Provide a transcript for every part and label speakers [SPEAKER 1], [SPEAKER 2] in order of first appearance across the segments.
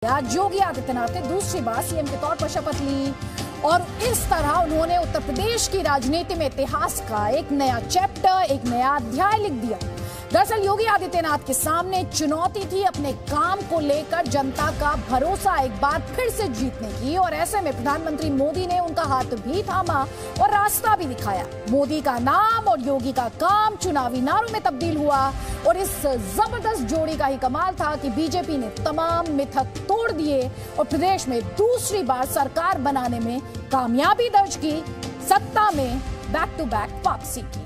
[SPEAKER 1] आज योगी आदित्यनाथ ने दूसरी बार सीएम के तौर पर शपथ ली और इस तरह उन्होंने उत्तर प्रदेश की राजनीति में इतिहास का एक नया चैप्टर, एक नया अध्याय लिख दिया। दरअसल योगी आदित्यनाथ के सामने चुनौती थी अपने काम को लेकर जनता का भरोसा एक बार फिर से जीतने की, और ऐसे में प्रधानमंत्री मोदी ने उनका हाथ भी थामा और रास्ता भी दिखाया। मोदी का नाम और योगी का काम चुनावी नारों में तब्दील हुआ और इस जबरदस्त जोड़ी का ही कमाल था कि बीजेपी ने तमाम मिथक तोड़ दिए और प्रदेश में दूसरी बार सरकार बनाने में कामयाबी दर्ज की, सत्ता में बैक टू बैक वापसी की।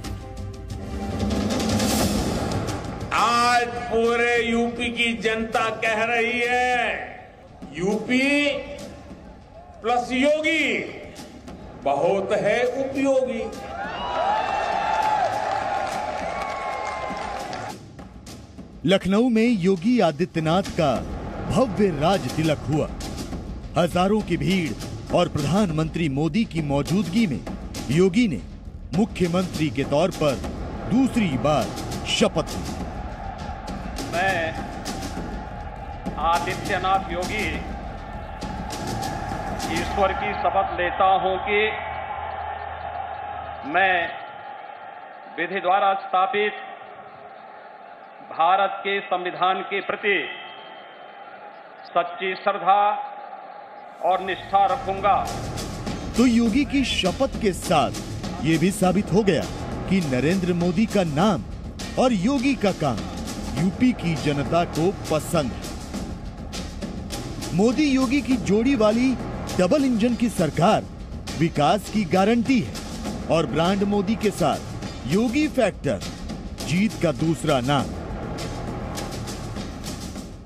[SPEAKER 2] आज पूरे यूपी की जनता कह रही है, यूपी प्लस योगी बहुत है उपयोगी।
[SPEAKER 3] लखनऊ में योगी आदित्यनाथ का भव्य राज तिलक हुआ। हजारों की भीड़ और प्रधानमंत्री मोदी की मौजूदगी में योगी ने मुख्यमंत्री के तौर पर दूसरी बार शपथ ली।
[SPEAKER 4] मैं आदित्यनाथ योगी ईश्वर की शपथ लेता हूं कि मैं विधि द्वारा स्थापित भारत के संविधान के प्रति सच्ची श्रद्धा और निष्ठा रखूंगा।
[SPEAKER 3] तो योगी की शपथ के साथ ये भी साबित हो गया कि नरेंद्र मोदी का नाम और योगी का काम यूपी की जनता को पसंद है। मोदी योगी की जोड़ी वाली डबल इंजन की सरकार विकास की गारंटी है और ब्रांड मोदी के साथ योगी फैक्टर जीत का दूसरा नाम।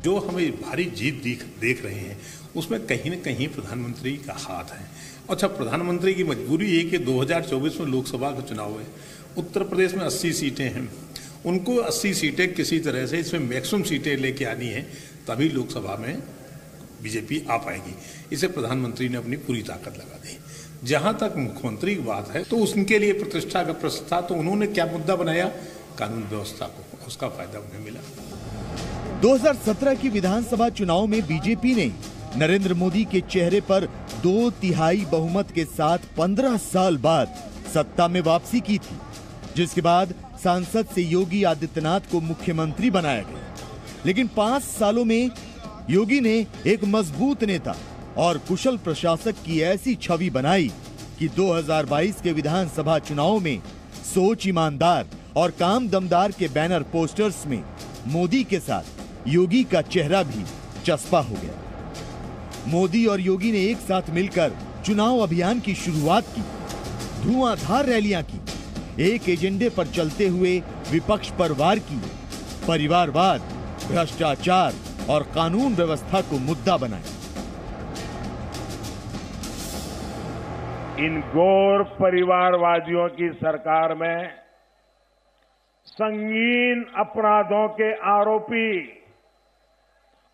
[SPEAKER 5] जो हमें भारी जीत देख रहे हैं उसमें कहीं न कहीं प्रधानमंत्री का हाथ है। अच्छा, प्रधानमंत्री की मजबूरी है कि 2024 में लोकसभा का चुनाव है, उत्तर प्रदेश में 80 सीटें हैं, उनको 80 सीटें किसी तरह से इसमें मैक्सिमम सीटें लेके आनी है, तभी लोकसभा में बीजेपी आ पाएगी। इसे प्रधानमंत्री ने अपनी पूरी ताकत लगा दी। जहां तक मुख्यमंत्री की बात है तो उनके लिए प्रतिष्ठा का प्रश्न था, तो उन्होंने क्या मुद्दा बनाया, कानून व्यवस्था को, उसका फायदा उन्हें मिला।
[SPEAKER 3] 2017 की विधानसभा चुनाव में बीजेपी ने नरेंद्र मोदी के चेहरे पर 2/3 बहुमत के साथ 15 साल बाद सत्ता में वापसी की थी, जिसके बाद सांसद से योगी आदित्यनाथ को मुख्यमंत्री बनाया गया। लेकिन 5 सालों में योगी ने एक मजबूत नेता और कुशल प्रशासक की ऐसी छवि बनाई कि 2022 के विधानसभा चुनाव में सोच ईमानदार और काम दमदार के बैनर पोस्टर्स में मोदी के साथ योगी का चेहरा भी चस्पा हो गया। मोदी और योगी ने एक साथ मिलकर चुनाव अभियान की शुरुआत की, धुआंधार रैलियां की, एक एजेंडे पर चलते हुए विपक्ष पर वार किए, परिवारवाद, भ्रष्टाचार और कानून व्यवस्था को मुद्दा बनाया।
[SPEAKER 2] इन घोर परिवारवादियों की सरकार में संगीन अपराधों के आरोपी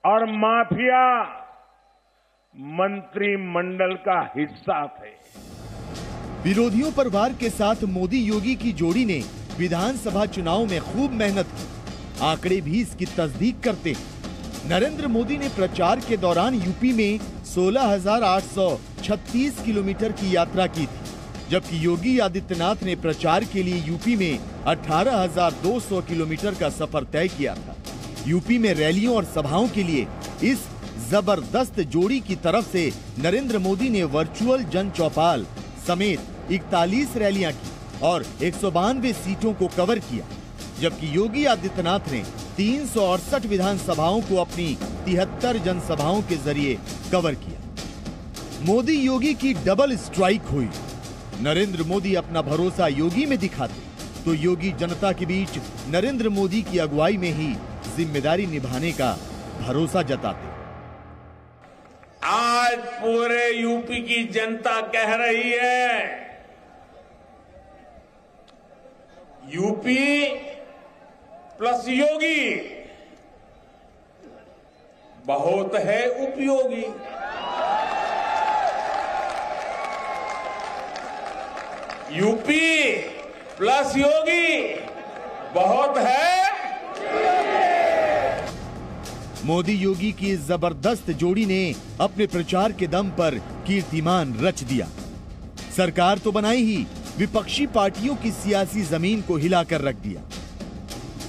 [SPEAKER 2] और माफिया मंत्रिमंडल का हिस्सा थे।
[SPEAKER 3] विरोधियों पर वार के साथ मोदी योगी की जोड़ी ने विधानसभा चुनाव में खूब मेहनत की। आंकड़े भी इसकी तस्दीक करते हैं। नरेंद्र मोदी ने प्रचार के दौरान यूपी में 16,836 किलोमीटर की यात्रा की थी, जबकि योगी आदित्यनाथ ने प्रचार के लिए यूपी में 18,200 किलोमीटर का सफर तय किया था। यूपी में रैलियों और सभाओं के लिए इस जबरदस्त जोड़ी की तरफ से नरेंद्र मोदी ने वर्चुअल जन चौपाल समेत 41 रैलियां की और 192 सीटों को कवर किया, जबकि योगी आदित्यनाथ ने 368 विधानसभाओं को अपनी 73 जनसभाओं के जरिए कवर किया। मोदी योगी की डबल स्ट्राइक हुई। नरेंद्र मोदी अपना भरोसा योगी में दिखाते तो योगी जनता के बीच नरेंद्र मोदी की अगुवाई में ही जिम्मेदारी निभाने का भरोसा जताते।
[SPEAKER 2] आज पूरे यूपी की जनता कह रही है, यूपी प्लस योगी बहुत है उपयोगी। यूपी प्लस योगी बहुत है।
[SPEAKER 3] मोदी योगी की इस जबरदस्त जोड़ी ने अपने प्रचार के दम पर कीर्तिमान रच दिया। सरकार तो बनाई ही, विपक्षी पार्टियों की सियासी जमीन को हिलाकर रख दिया।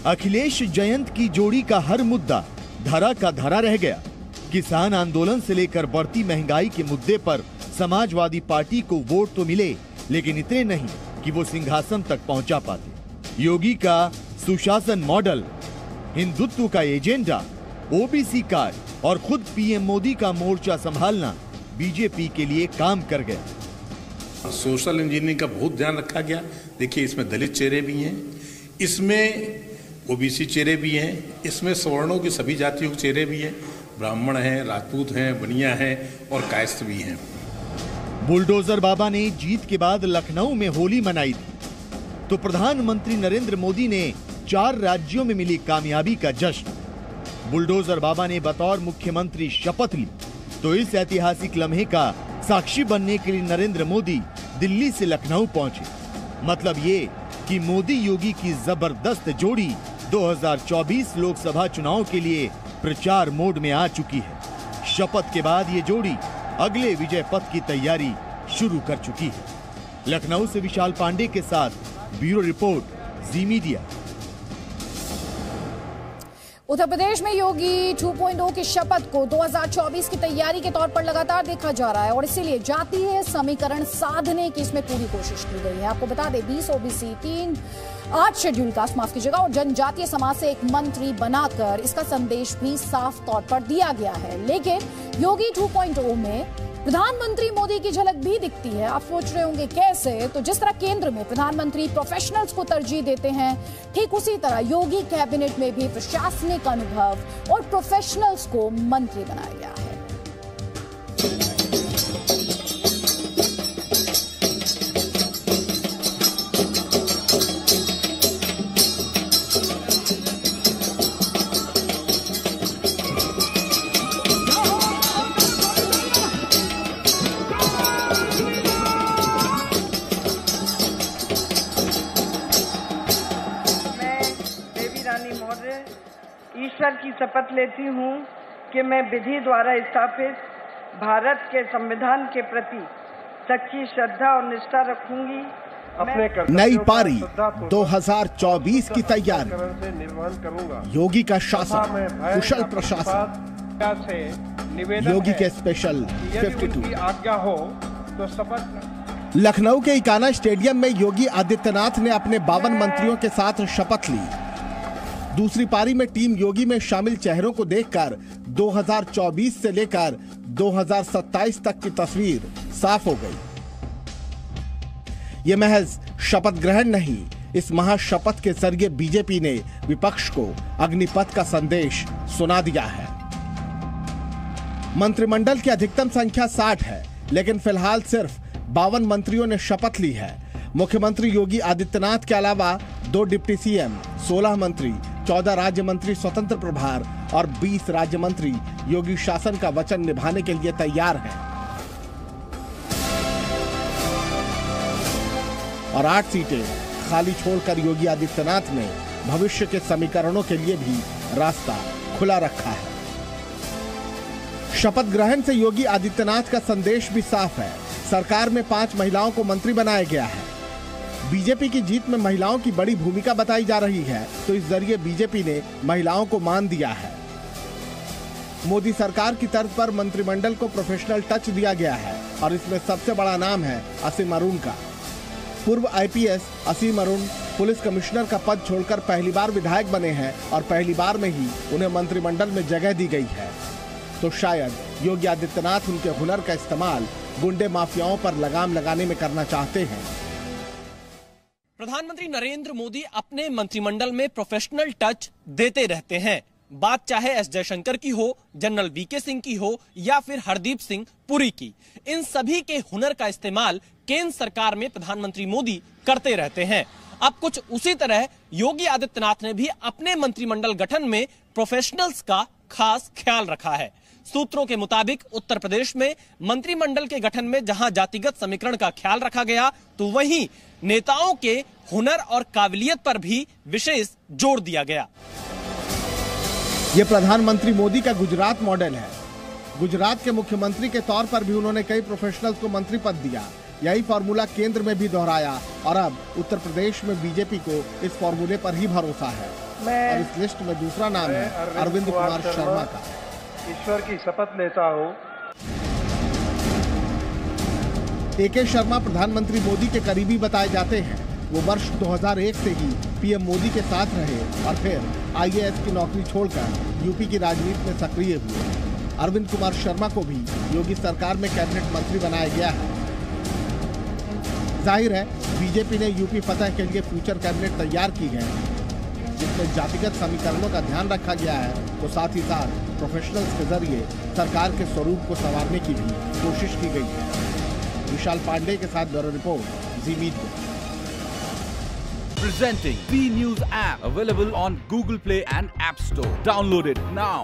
[SPEAKER 3] अखिलेश जयंत की जोड़ी का हर मुद्दा धरा का धरा रह गया। किसान आंदोलन से लेकर बढ़ती महंगाई के मुद्दे पर समाजवादी पार्टी को वोट तो मिले, लेकिन इतने नहीं कि वो सिंहासन तक पहुंचा पाते। योगी का सुशासन मॉडल, हिंदुत्व का एजेंडा, ओबीसी कार्ड और खुद पीएम मोदी का मोर्चा संभालना बीजेपी के लिए काम कर गया।
[SPEAKER 5] सोशल इंजीनियरिंग का बहुत ध्यान रखा गया। देखिए, इसमें दलित चेहरे भी हैं, इसमें ओबीसी चेहरे भी हैं, इसमें सवर्णों की सभी जातियों के चेहरे भी हैं, ब्राह्मण हैं, राजपूत हैं, बनिया हैं और कायस्थ भी हैं।
[SPEAKER 3] बुलडोजर बाबा ने जीत के बाद लखनऊ में होली मनाई थी, तो प्रधानमंत्री नरेंद्र मोदी ने 4 राज्यों में मिली कामयाबी का जश्न। बुलडोजर बाबा ने बतौर मुख्यमंत्री शपथ ली, तो इस ऐतिहासिक लम्हे का साक्षी बनने के लिए नरेंद्र मोदी दिल्ली से लखनऊ पहुंचे। मतलब ये कि मोदी योगी की जबरदस्त जोड़ी 2024 लोकसभा चुनाव के लिए प्रचार मोड में आ चुकी है। शपथ के बाद ये जोड़ी अगले विजय पथ की तैयारी शुरू कर चुकी है। लखनऊ से विशाल पांडे के साथ ब्यूरो रिपोर्ट, जी मीडिया।
[SPEAKER 1] उत्तर प्रदेश में योगी 2.0 की शपथ को 2024 की तैयारी के तौर पर लगातार देखा जा रहा है और इसीलिए जातीय समीकरण साधने की इसमें पूरी कोशिश की गई है। आपको बता दें, 20 ओबीसी, 3 8 शेड्यूल कास्ट, माफ कीजिएगा, और जनजातीय समाज से एक मंत्री बनाकर इसका संदेश भी साफ तौर पर दिया गया है। लेकिन योगी 2.0 में प्रधानमंत्री मोदी की झलक भी दिखती है। आप सोच रहे होंगे कैसे? तो जिस तरह केंद्र में प्रधानमंत्री प्रोफेशनल्स को तरजीह देते हैं, ठीक उसी तरह योगी कैबिनेट में भी प्रशासनिक अनुभव और प्रोफेशनल्स को मंत्री बनाया गया है।
[SPEAKER 6] ईश्वर की शपथ लेती हूँ कि मैं विधि द्वारा स्थापित भारत के संविधान के प्रति सच्ची श्रद्धा और निष्ठा रखूंगी।
[SPEAKER 7] नई पारी 2024 की तैयारी, योगी का शासन, कुशल प्रशासन, योगी के स्पेशल 52
[SPEAKER 8] आज्ञा हो तो शपथ।
[SPEAKER 7] लखनऊ के इकाना स्टेडियम में योगी आदित्यनाथ ने अपने 52 मंत्रियों के साथ शपथ ली। दूसरी पारी में टीम योगी में शामिल चेहरों को देखकर 2024 से लेकर 2027 तक की तस्वीर साफ हो गई। ये महज शपथ ग्रहण नहीं, इस महाशपथ के जरिए बीजेपी ने विपक्ष को अग्निपथ का संदेश सुना दिया है। मंत्रिमंडल की अधिकतम संख्या 60 है, लेकिन फिलहाल सिर्फ 52 मंत्रियों ने शपथ ली है। मुख्यमंत्री योगी आदित्यनाथ के अलावा 2 डिप्टी सीएम, 16 मंत्री, 14 राज्य मंत्री स्वतंत्र प्रभार और 20 राज्य मंत्री योगी शासन का वचन निभाने के लिए तैयार हैं। और 8 सीटें खाली छोड़कर योगी आदित्यनाथ ने भविष्य के समीकरणों के लिए भी रास्ता खुला रखा है। शपथ ग्रहण से योगी आदित्यनाथ का संदेश भी साफ है। सरकार में 5 महिलाओं को मंत्री बनाया गया है। बीजेपी की जीत में महिलाओं की बड़ी भूमिका बताई जा रही है, तो इस जरिए बीजेपी ने महिलाओं को मान दिया है। मोदी सरकार की तर्ज पर मंत्रिमंडल को प्रोफेशनल टच दिया गया है और इसमें सबसे बड़ा नाम है असीम अरुण का। पूर्व आईपीएस असीम अरुण पुलिस कमिश्नर का पद छोड़कर पहली बार विधायक बने हैं और पहली बार में ही उन्हें मंत्रिमंडल में जगह दी गई है। तो शायद योगी आदित्यनाथ उनके हुनर का इस्तेमाल गुंडे माफियाओं पर लगाम लगाने में करना चाहते हैं।
[SPEAKER 9] प्रधानमंत्री नरेंद्र मोदी अपने मंत्रिमंडल में प्रोफेशनल टच देते रहते हैं। बात चाहे एस जयशंकर की हो, जनरल वीके सिंह की हो या फिर हरदीप सिंह पुरी की, इन सभी के हुनर का इस्तेमाल केंद्र सरकार में प्रधानमंत्री मोदी करते रहते हैं। अब कुछ उसी तरह योगी आदित्यनाथ ने भी अपने मंत्रिमंडल गठन में प्रोफेशनल्स का खास ख्याल रखा है। सूत्रों के मुताबिक उत्तर प्रदेश में मंत्रिमंडल के गठन में जहां जातिगत समीकरण का ख्याल रखा गया, तो वहीं नेताओं के हुनर और काबिलियत पर भी विशेष जोर दिया गया।
[SPEAKER 7] ये प्रधानमंत्री मोदी का गुजरात मॉडल है। गुजरात के मुख्यमंत्री के तौर पर भी उन्होंने कई प्रोफेशनल्स को मंत्री पद दिया। यही फॉर्मूला केंद्र में भी दोहराया और अब उत्तर प्रदेश में बीजेपी को इस फॉर्मूले पर ही भरोसा है। और इस लिस्ट में दूसरा नाम है अरविंद कुमार शर्मा का।
[SPEAKER 8] ईश्वर की शपथ लेता हूँ।
[SPEAKER 7] AK शर्मा प्रधानमंत्री मोदी के करीबी बताए जाते हैं। वो वर्ष 2001 से ही PM मोदी के साथ रहे और फिर IAS की नौकरी छोड़कर यूपी की राजनीति में सक्रिय हुए। अरविंद कुमार शर्मा को भी योगी सरकार में कैबिनेट मंत्री बनाया गया है। जाहिर है बीजेपी ने यूपी फतह के लिए फ्यूचर कैबिनेट तैयार की है, जिसमें जातिगत समीकरणों का ध्यान रखा गया है, तो साथ ही साथ प्रोफेशनल्स के जरिए सरकार के स्वरूप को संवारने की भी कोशिश की गई है। विशाल पांडे के साथ bureau report, ji media.
[SPEAKER 10] Presenting B News app, available on Google Play and App Store. Download it now.